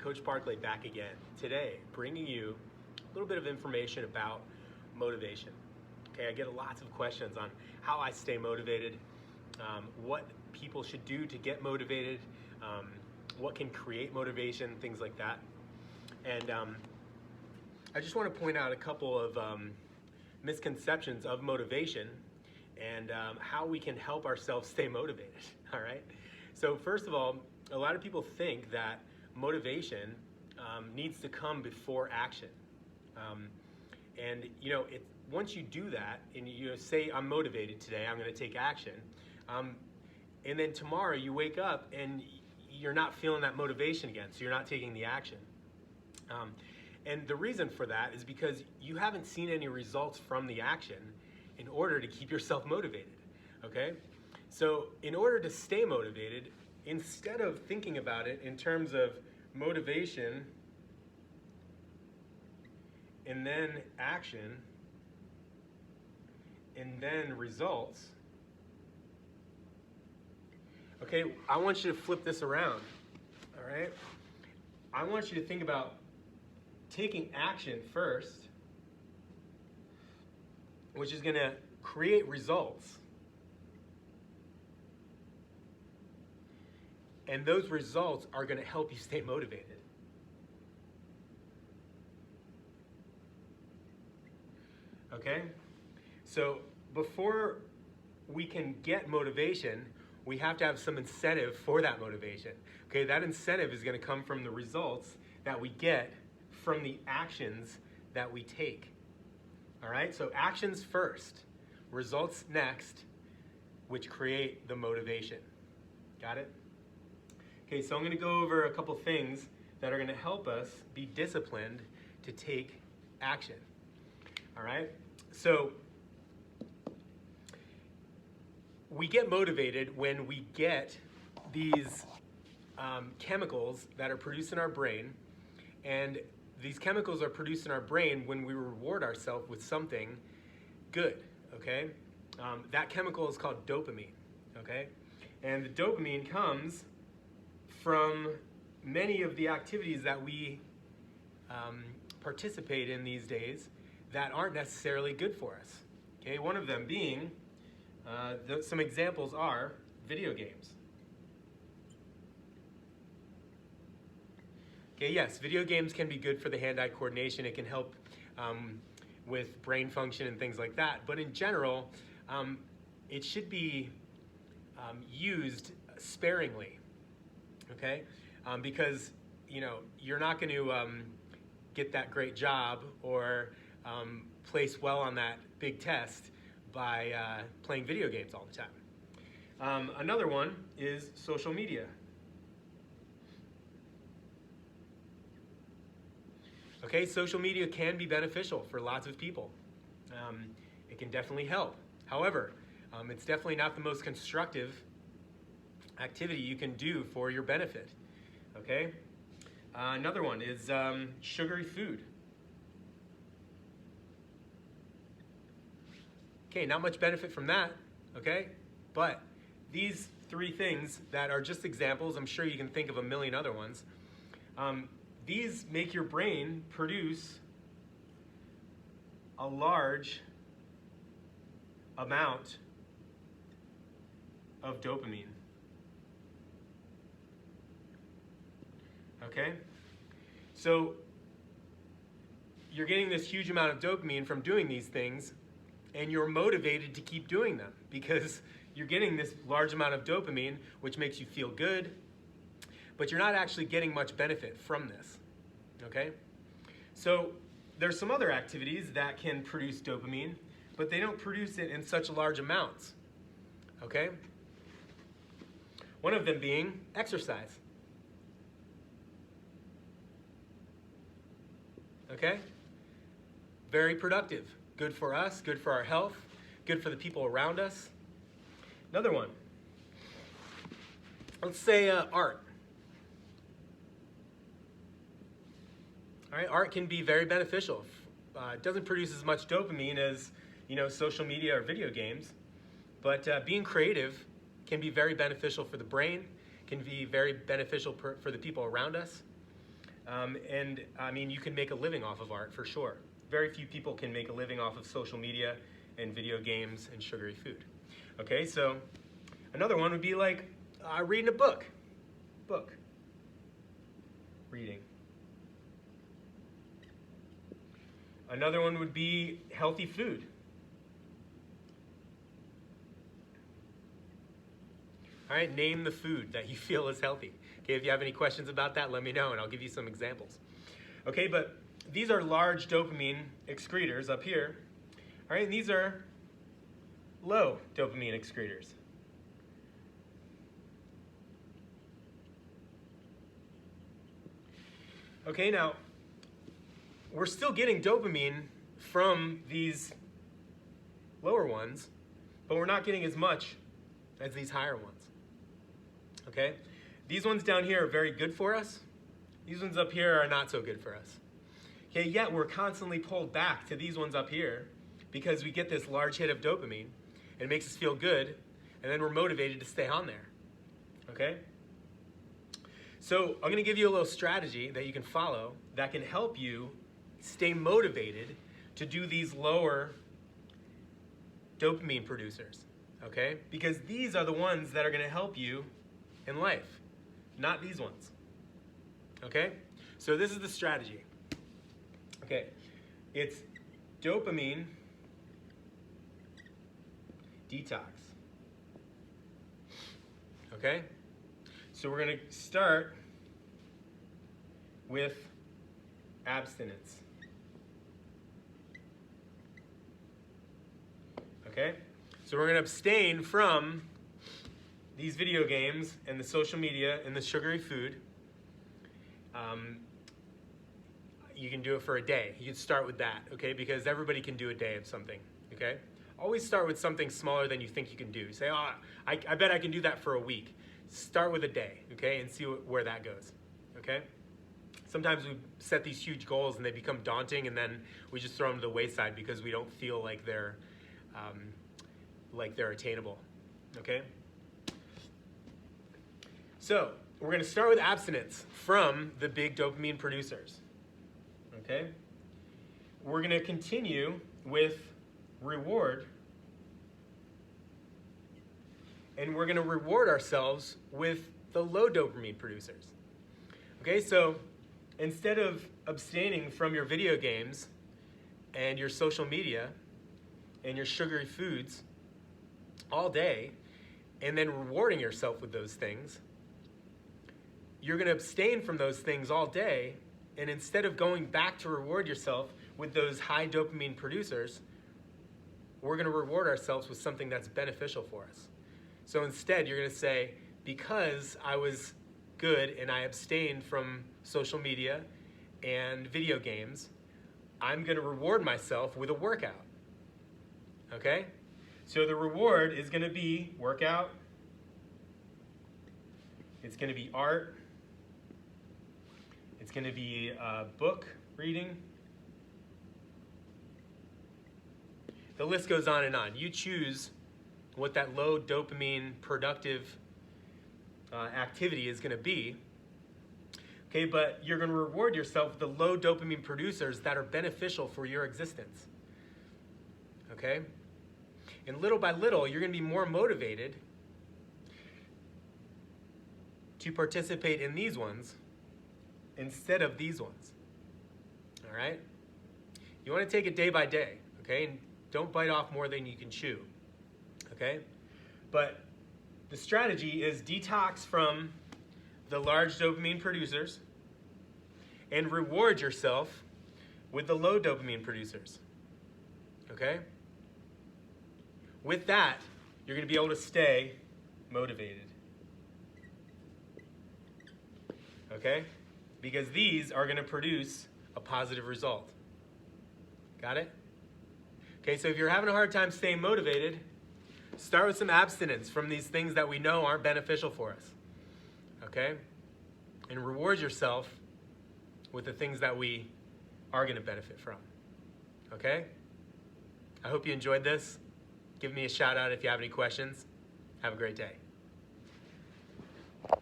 Coach Barclay back again. Today, bringing you a little bit of information about motivation. Okay, I get lots of questions on how I stay motivated, what people should do to get motivated, what can create motivation, things like that. And I just want to point out a couple of misconceptions of motivation and how we can help ourselves stay motivated, all right? So first of all, a lot of people think that motivation needs to come before action. And once you do that and you say, I'm motivated today, I'm going to take action, and then tomorrow you wake up and you're not feeling that motivation again, so you're not taking the action. And the reason for that is because you haven't seen any results from the action in order to keep yourself motivated, okay? So in order to stay motivated, instead of thinking about it in terms of motivation and then action and then results, okay, I want you to flip this around, all right? I want you to think about taking action first, which is going to create results. And those results are going to help you stay motivated. Okay? So before we can get motivation, we have to have some incentive for that motivation. Okay, that incentive is going to come from the results that we get from the actions that we take. All right, so actions first, results next, which create the motivation. Got it? Okay, so I'm going to go over a couple things that are going to help us be disciplined to take action. All right, so we get motivated when we get these chemicals that are produced in our brain, and these chemicals are produced in our brain when we reward ourselves with something good, okay? That chemical is called dopamine, okay? And the dopamine comes from many of the activities that we participate in these days that aren't necessarily good for us, okay? One of them being, some examples are video games. Okay, yes, video games can be good for the hand-eye coordination. It can help with brain function and things like that. But in general, it should be used sparingly, okay? Because, you're not going to get that great job or place well on that big test by playing video games all the time. Another one is social media. Okay, social media can be beneficial for lots of people. It can definitely help. However, it's definitely not the most constructive activity you can do for your benefit. Okay? Another one is sugary food. Okay, not much benefit from that, okay? But these three things that are just examples, I'm sure you can think of a million other ones, these make your brain produce a large amount of dopamine. Okay? So you're getting this huge amount of dopamine from doing these things, and you're motivated to keep doing them because you're getting this large amount of dopamine, which makes you feel good, but you're not actually getting much benefit from this, okay? So there's some other activities that can produce dopamine, but they don't produce it in such large amounts, okay? One of them being exercise, okay? Very productive, good for us, good for our health, good for the people around us. Another one, let's say art. All right, art can be very beneficial. It doesn't produce as much dopamine as social media or video games, but being creative can be very beneficial for the brain, can be very beneficial for the people around us. And I mean, you can make a living off of art for sure. Very few people can make a living off of social media and video games and sugary food. Okay, so another one would be like reading a book. Reading. Another one would be healthy food. All right, name the food that you feel is healthy. Okay, if you have any questions about that, let me know and I'll give you some examples. Okay, but these are large dopamine excretors up here. All right, and these are low dopamine excretors. Okay, now we're still getting dopamine from these lower ones, but we're not getting as much as these higher ones. Okay? These ones down here are very good for us. These ones up here are not so good for us. Okay, yet we're constantly pulled back to these ones up here because we get this large hit of dopamine and it makes us feel good, and then we're motivated to stay on there. Okay? So I'm going to give you a little strategy that you can follow that can help you stay motivated to do these lower dopamine producers. Okay? Because these are the ones that are going to help you in life, not these ones. Okay? So this is the strategy. Okay. It's dopamine detox. Okay? So we're going to start with abstinence. Okay? So we're going to abstain from these video games and the social media and the sugary food. You can do it for a day. You can start with that, okay? Because everybody can do a day of something, okay? Always start with something smaller than you think you can do. Say, oh, I bet I can do that for a week. Start with a day, okay? And see where that goes, okay? Sometimes we set these huge goals and they become daunting, and then we just throw them to the wayside because we don't feel like they're attainable, okay? So we're going to start with abstinence from the big dopamine producers, okay? We're going to continue with reward, and we're going to reward ourselves with the low dopamine producers. Okay, so instead of abstaining from your video games and your social media and your sugary foods all day and then rewarding yourself with those things, you're going to abstain from those things all day, and instead of going back to reward yourself with those high dopamine producers, we're going to reward ourselves with something that's beneficial for us. So instead, you're going to say, because I was good and I abstained from social media and video games, I'm going to reward myself with a workout. Okay? So the reward is going to be workout. It's going to be art. It's going to be book reading. The list goes on and on. You choose what that low dopamine productive activity is going to be. Okay, but you're going to reward yourself with the low dopamine producers that are beneficial for your existence. Okay? And little by little, you're going to be more motivated to participate in these ones instead of these ones. All right? You want to take it day by day, okay? And don't bite off more than you can chew, okay? But the strategy is detox from the large dopamine producers and reward yourself with the low dopamine producers, okay? With that, you're going to be able to stay motivated, okay? Because these are going to produce a positive result. Got it? Okay, so if you're having a hard time staying motivated, start with some abstinence from these things that we know aren't beneficial for us. Okay? And reward yourself with the things that we are going to benefit from. Okay? I hope you enjoyed this. Give me a shout out if you have any questions. Have a great day.